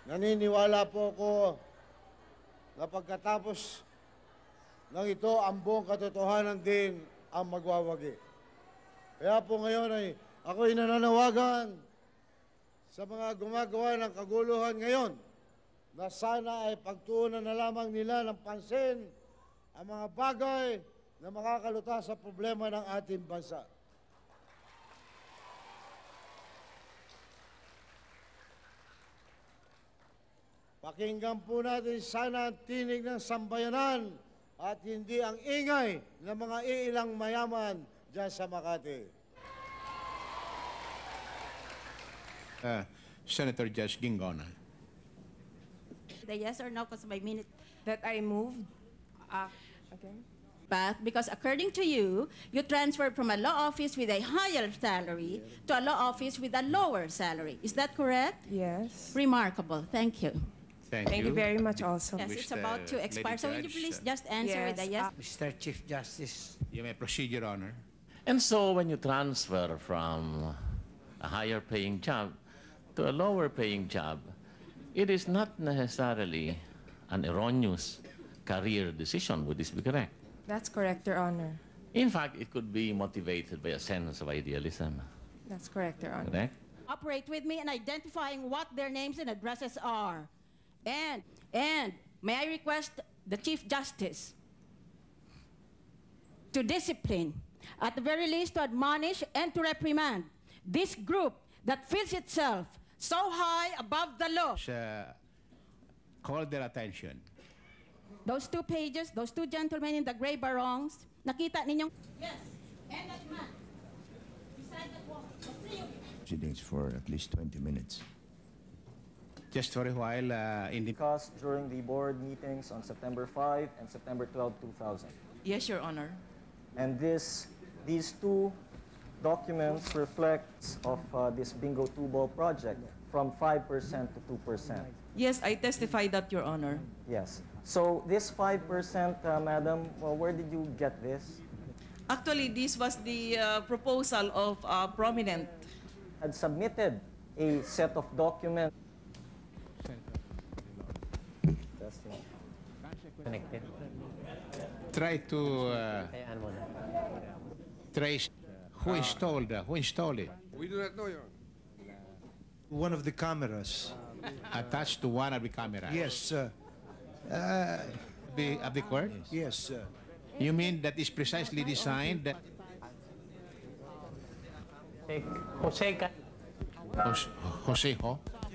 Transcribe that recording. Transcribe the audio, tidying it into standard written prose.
Naniniwala po ako na pagkatapos ng ito, ang buong katotohanan din ang magwawagi. Kaya po ngayon ay ako'y nananawagan sa mga gumagawa ng kaguluhan ngayon na sana ay pagtuunan na lamang nila ng pansin ang mga bagay na makakalutas sa problema ng ating bansa. Pakinggan po natin sana ang tinig ng sambayanan at hindi ang ingay ng mga iilang mayaman dyan sa Makati. Senator Judge Gingona. The yes or no, because my minute That I moved. Okay. path, because according to you, you transferred from a law office with a higher salary to a law office with a lower salary. Is that correct? Yes. Remarkable. Thank you. Thank Thank you very much also. Yes, Wish it's about to the expire. lady So will you judge, please just answer with a yes? Mr. Chief Justice. You may proceed, Your Honor. And so when you transfer from a higher paying job to a lower paying job, it is not necessarily an erroneous career decision. Would this be correct? That's correct, Your Honor. In fact, it could be motivated by a sense of idealism. That's correct, Your Honor. Correct? Operate with me in identifying what their names and addresses are. And may I request the Chief Justice to discipline, at the very least to admonish and to reprimand this group that feels itself so high above the law. Call their attention. Those two pages, those two gentlemen in the gray barongs, nakita ninyong... Yes, and that man, beside that wall, the three of you. Proceedings for at least 20 minutes. Just for a while, Discussed during the board meetings on September 5 and September 12, 2000. Yes, Your Honor. And these two documents reflect of this Bingo 2-Ball project from 5% to 2%. Yes, I testify that, Your Honor. Yes. So this 5%, Madam, well, where did you get this? Actually, this was the proposal of a prominent. Had submitted a set of documents. Connected. try to Kayaan mo na. trace who installed it. We do not know, Your Honor. One of the cameras. Attached to one of the cameras. Yes, Of the court? yes. You mean that is precisely designed that Jose ka. Jose Ho?